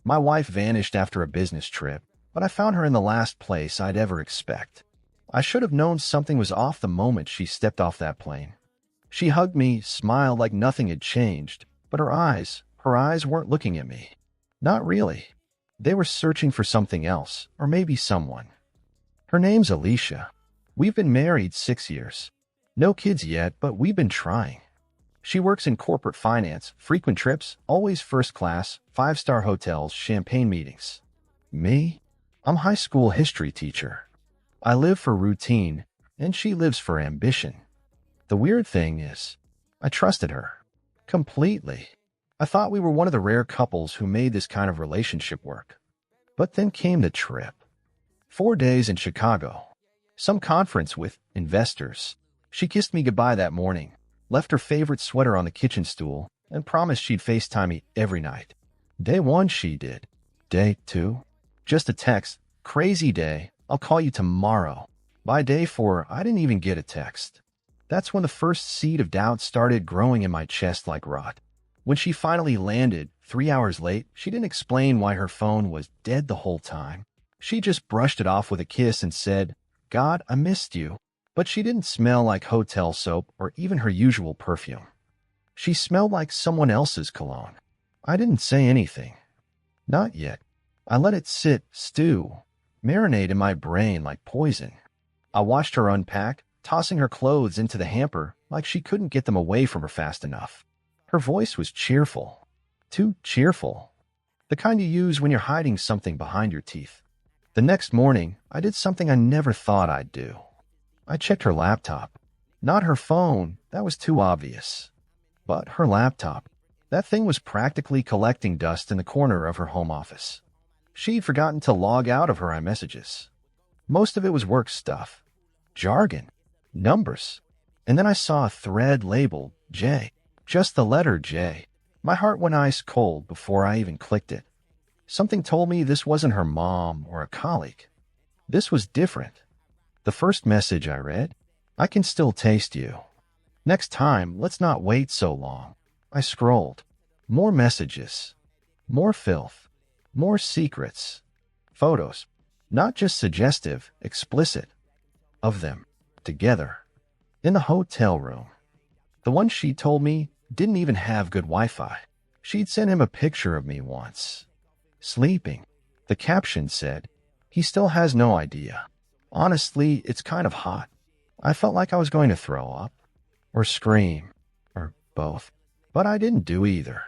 My wife vanished after a business trip, but I found her in the last place I'd ever expect. I should have known something was off the moment she stepped off that plane. She hugged me, smiled like nothing had changed, but her eyes weren't looking at me. Not really. They were searching for something else, or maybe someone. Her name's Alicia. We've been married 6 years. No kids yet, but we've been trying. She works in corporate finance, frequent trips, always first class, 5-star hotels, champagne meetings. Me? I'm high school history teacher. I live for routine, and she lives for ambition. The weird thing is, I trusted her. Completely. I thought we were one of the rare couples who made this kind of relationship work. But then came the trip. 4 days in Chicago. Some conference with investors. She kissed me goodbye that morning, left her favorite sweater on the kitchen stool, and promised she'd FaceTime me every night. Day 1 she did. Day 2? Just a text. Crazy day. I'll call you tomorrow. By day 4, I didn't even get a text. That's when the first seed of doubt started growing in my chest like rot. When she finally landed, 3 hours late, she didn't explain why her phone was dead the whole time. She just brushed it off with a kiss and said, "God, I missed you." But she didn't smell like hotel soap or even her usual perfume. She smelled like someone else's cologne. I didn't say anything. Not yet. I let it sit, stew, marinate in my brain like poison. I watched her unpack, tossing her clothes into the hamper like she couldn't get them away from her fast enough. Her voice was cheerful. Too cheerful. The kind you use when you're hiding something behind your teeth. The next morning, I did something I never thought I'd do. I checked her laptop. Not her phone, that was too obvious. But her laptop. That thing was practically collecting dust in the corner of her home office. She'd forgotten to log out of her iMessages. Most of it was work stuff. Jargon. Numbers. And then I saw a thread labeled J. Just the letter J. My heart went ice cold before I even clicked it. Something told me this wasn't her mom or a colleague. This was different. The first message I read, "I can still taste you. Next time, let's not wait so long." I scrolled. More messages. More filth. More secrets. Photos. Not just suggestive, explicit. Of them. Together. In the hotel room. The one she told me didn't even have good Wi-Fi. She'd sent him a picture of me once. Sleeping. The caption said, "He still has no idea. Honestly, it's kind of hot." I felt like I was going to throw up. Or scream. Or both. But I didn't do either.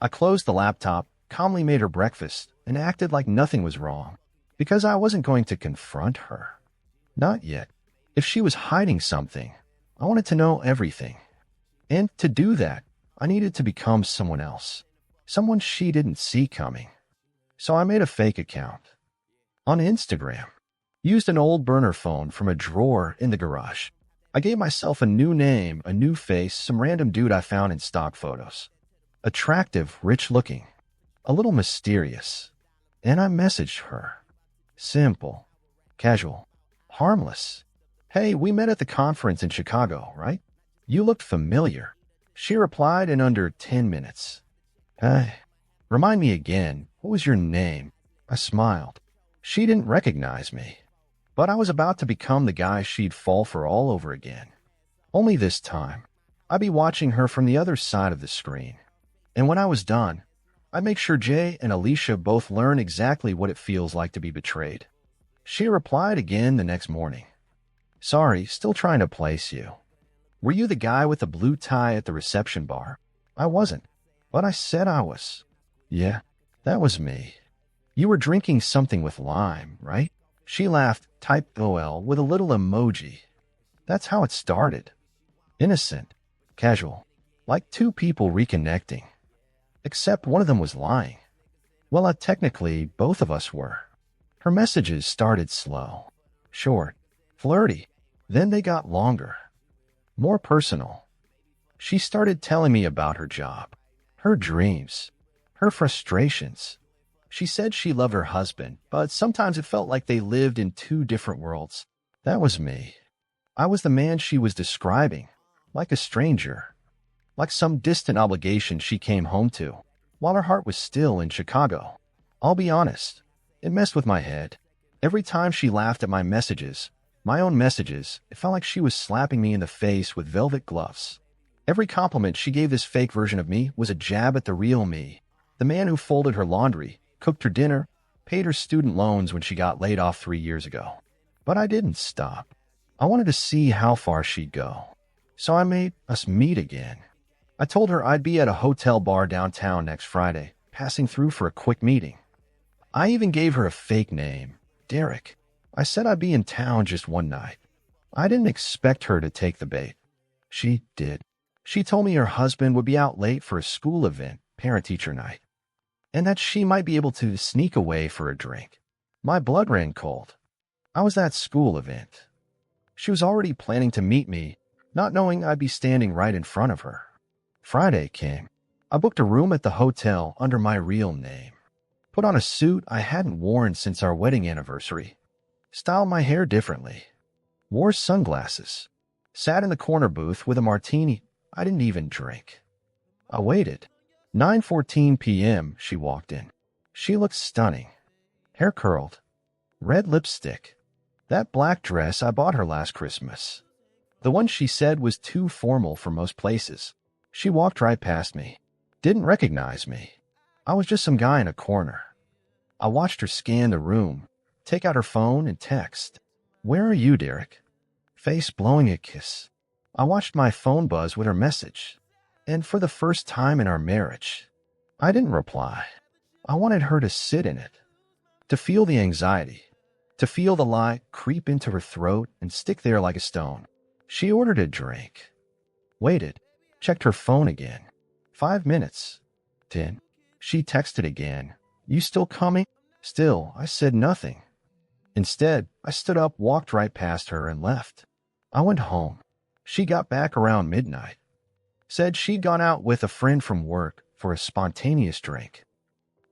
I closed the laptop, calmly made her breakfast, and acted like nothing was wrong. Because I wasn't going to confront her. Not yet. If she was hiding something, I wanted to know everything. And to do that, I needed to become someone else. Someone she didn't see coming. So I made a fake account. On Instagram. Used an old burner phone from a drawer in the garage. I gave myself a new name, a new face, some random dude I found in stock photos. Attractive, rich-looking. A little mysterious. And I messaged her. Simple. Casual. Harmless. "Hey, we met at the conference in Chicago, right? You looked familiar." She replied in under 10 minutes. "Hey, remind me again, what was your name?" I smiled. She didn't recognize me. But I was about to become the guy she'd fall for all over again. Only this time, I'd be watching her from the other side of the screen. And when I was done, I'd make sure Jay and Alicia both learn exactly what it feels like to be betrayed. She replied again the next morning. "Sorry, still trying to place you. Were you the guy with the blue tie at the reception bar?" I wasn't, but I said I was. "Yeah, that was me. You were drinking something with lime, right?" She laughed, typed LOL with a little emoji. That's how it started. Innocent. Casual. Like two people reconnecting. Except one of them was lying. Well, technically, both of us were. Her messages started slow. Short. Flirty. Then they got longer. More personal. She started telling me about her job. Her dreams. Her frustrations. She said she loved her husband, but sometimes it felt like they lived in two different worlds. That was me. I was the man she was describing, like a stranger, like some distant obligation she came home to, while her heart was still in Chicago. I'll be honest, it messed with my head. Every time she laughed at my messages, my own messages, it felt like she was slapping me in the face with velvet gloves. Every compliment she gave this fake version of me was a jab at the real me, the man who folded her laundry, cooked her dinner, paid her student loans when she got laid off 3 years ago. But I didn't stop. I wanted to see how far she'd go. So I made us meet again. I told her I'd be at a hotel bar downtown next Friday, passing through for a quick meeting. I even gave her a fake name, Derek. I said I'd be in town just one night. I didn't expect her to take the bait. She did. She told me her husband would be out late for a school event, parent-teacher night, and that she might be able to sneak away for a drink. My blood ran cold. I was at school event. She was already planning to meet me, not knowing I'd be standing right in front of her. Friday came. I booked a room at the hotel under my real name. Put on a suit I hadn't worn since our wedding anniversary. Styled my hair differently. Wore sunglasses. Sat in the corner booth with a martini I didn't even drink. I waited. 9:14 p.m. she walked in. She looked stunning. Hair curled. Red lipstick. That black dress I bought her last Christmas. The one she said was too formal for most places. She walked right past me. Didn't recognize me. I was just some guy in a corner. I watched her scan the room, take out her phone and text. "Where are you, Derek?" Face blowing a kiss. I watched my phone buzz with her message. And for the first time in our marriage, I didn't reply. I wanted her to sit in it, to feel the anxiety, to feel the lie creep into her throat and stick there like a stone. She ordered a drink. Waited. Checked her phone again. 5 minutes. 10. She texted again. "You still coming?" Still, I said nothing. Instead, I stood up, walked right past her, and left. I went home. She got back around midnight. Said she'd gone out with a friend from work for a spontaneous drink.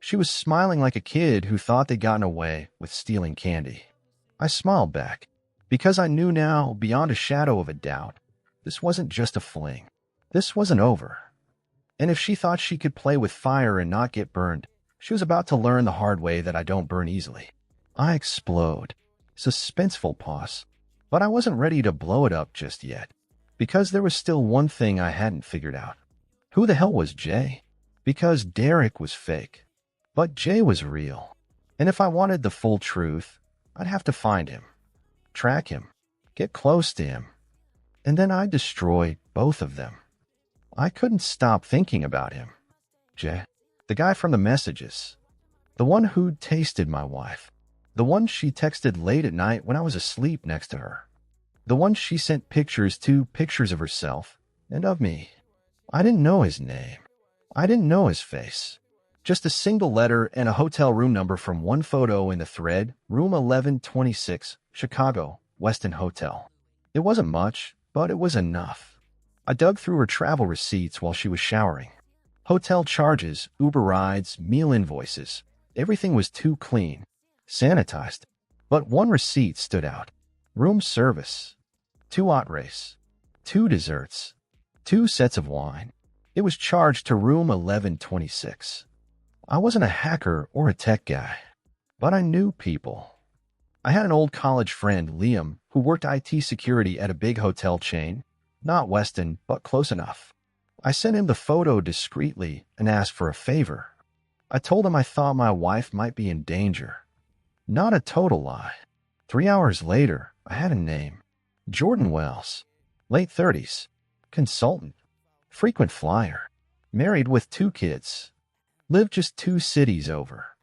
She was smiling like a kid who thought they'd gotten away with stealing candy. I smiled back, because I knew now, beyond a shadow of a doubt, this wasn't just a fling. This wasn't over. And if she thought she could play with fire and not get burned, she was about to learn the hard way that I don't burn easily. I explode. Suspenseful pause. But I wasn't ready to blow it up just yet, because there was still one thing I hadn't figured out. Who the hell was Jay? Because Derek was fake. But Jay was real. And if I wanted the full truth, I'd have to find him, track him, get close to him, and then I'd destroy both of them. I couldn't stop thinking about him. Jay, the guy from the messages, the one who'd tasted my wife, the one she texted late at night when I was asleep next to her, the one she sent pictures of herself and of me. I didn't know his name. I didn't know his face. Just a single letter and a hotel room number from one photo in the thread, room 1126, Chicago, Westin Hotel. It wasn't much, but it was enough. I dug through her travel receipts while she was showering. Hotel charges, Uber rides, meal invoices. Everything was too clean, sanitized. But one receipt stood out. Room service. 2 entrees. 2 desserts. 2 sets of wine. It was charged to room 1126. I wasn't a hacker or a tech guy, but I knew people. I had an old college friend, Liam, who worked IT security at a big hotel chain. Not Westin, but close enough. I sent him the photo discreetly and asked for a favor. I told him I thought my wife might be in danger. Not a total lie. 3 hours later, I had a name. Jordan Wells. Late 30s. Consultant. Frequent flyer. Married with 2 kids. Lived just 2 cities over.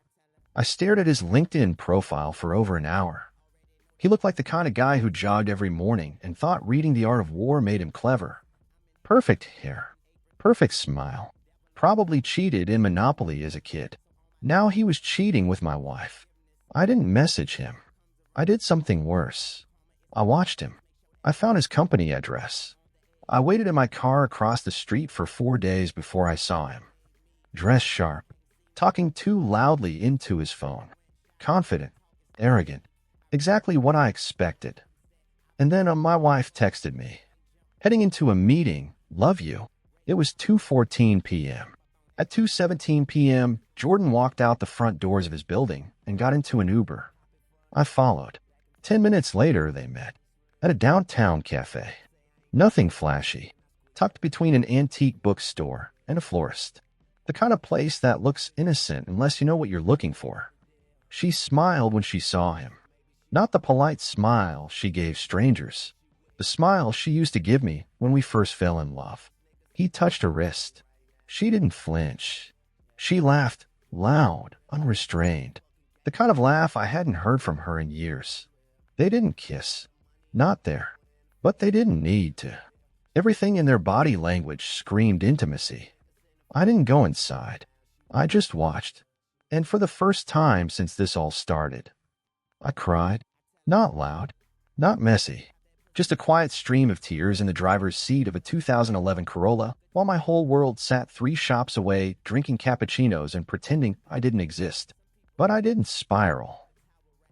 I stared at his LinkedIn profile for over an hour. He looked like the kind of guy who jogged every morning and thought reading The Art of War made him clever. Perfect hair. Perfect smile. Probably cheated in Monopoly as a kid. Now he was cheating with my wife. I didn't message him. I did something worse. I watched him. I found his company address. I waited in my car across the street for 4 days before I saw him. Dressed sharp. Talking too loudly into his phone. Confident. Arrogant. Exactly what I expected. And then my wife texted me. Heading into a meeting, love you. It was 2:14 p.m. At 2:17 p.m., Jordan walked out the front doors of his building and got into an Uber. I followed. 10 minutes later, they met at a downtown cafe. Nothing flashy, tucked between an antique bookstore and a florist. The kind of place that looks innocent unless you know what you're looking for. She smiled when she saw him. Not the polite smile she gave strangers. The smile she used to give me when we first fell in love. He touched her wrist. She didn't flinch. She laughed, loud, unrestrained. The kind of laugh I hadn't heard from her in years. They didn't kiss. Not there. But they didn't need to. Everything in their body language screamed intimacy. I didn't go inside. I just watched. And for the first time since this all started, I cried. Not loud. Not messy. Just a quiet stream of tears in the driver's seat of a 2011 Corolla while my whole world sat 3 shops away drinking cappuccinos and pretending I didn't exist. But I didn't spiral.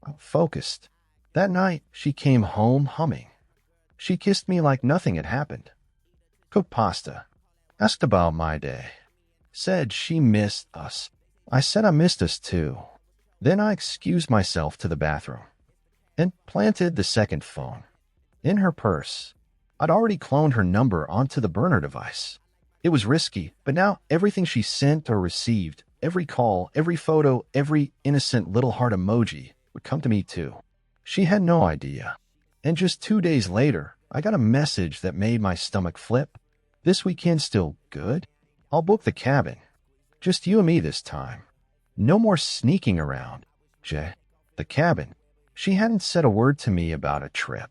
I focused. That night, she came home humming. She kissed me like nothing had happened. Cooked pasta. Asked about my day. Said she missed us. I said I missed us too. Then I excused myself to the bathroom and planted the second phone in her purse. I'd already cloned her number onto the burner device. It was risky, but now everything she sent or received, every call, every photo, every innocent little heart emoji would come to me too. She had no idea. And just 2 days later, I got a message that made my stomach flip. This weekend still good? I'll book the cabin. Just you and me this time. No more sneaking around. The cabin. She hadn't said a word to me about a trip.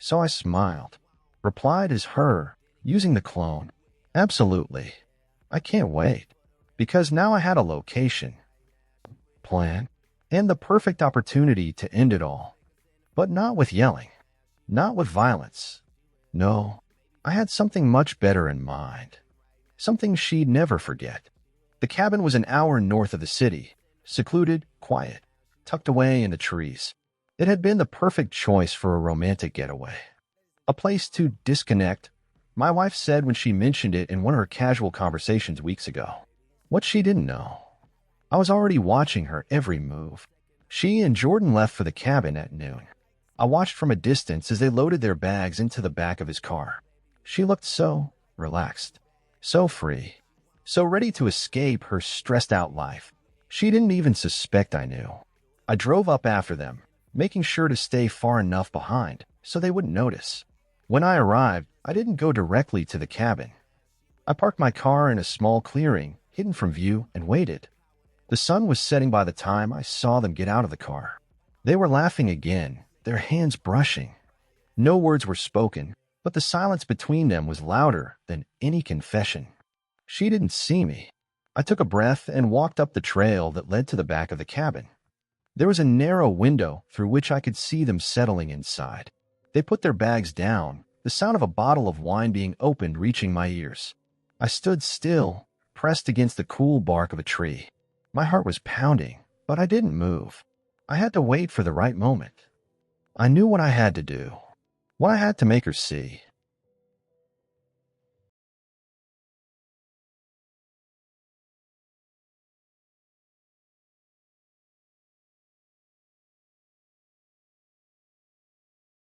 So I smiled. Replied as her, using the clone. Absolutely. I can't wait. Because now I had a location, plan, and the perfect opportunity to end it all. But not with yelling. Not with violence. No, I had something much better in mind. Something she'd never forget. The cabin was an hour north of the city, secluded, quiet, tucked away in the trees. It had been the perfect choice for a romantic getaway. A place to disconnect, my wife said when she mentioned it in one of her casual conversations weeks ago. What she didn't know. I was already watching her every move. She and Jordan left for the cabin at noon. I watched from a distance as they loaded their bags into the back of his car. She looked so relaxed, so free, so ready to escape her stressed-out life. She didn't even suspect I knew. I drove up after them, making sure to stay far enough behind so they wouldn't notice. When I arrived, I didn't go directly to the cabin. I parked my car in a small clearing, hidden from view, and waited. The sun was setting by the time I saw them get out of the car. They were laughing again, their hands brushing. No words were spoken, but the silence between them was louder than any confession. She didn't see me. I took a breath and walked up the trail that led to the back of the cabin. There was a narrow window through which I could see them settling inside. They put their bags down, the sound of a bottle of wine being opened reaching my ears. I stood still, pressed against the cool bark of a tree. My heart was pounding, but I didn't move. I had to wait for the right moment. I knew what I had to do, what I had to make her see.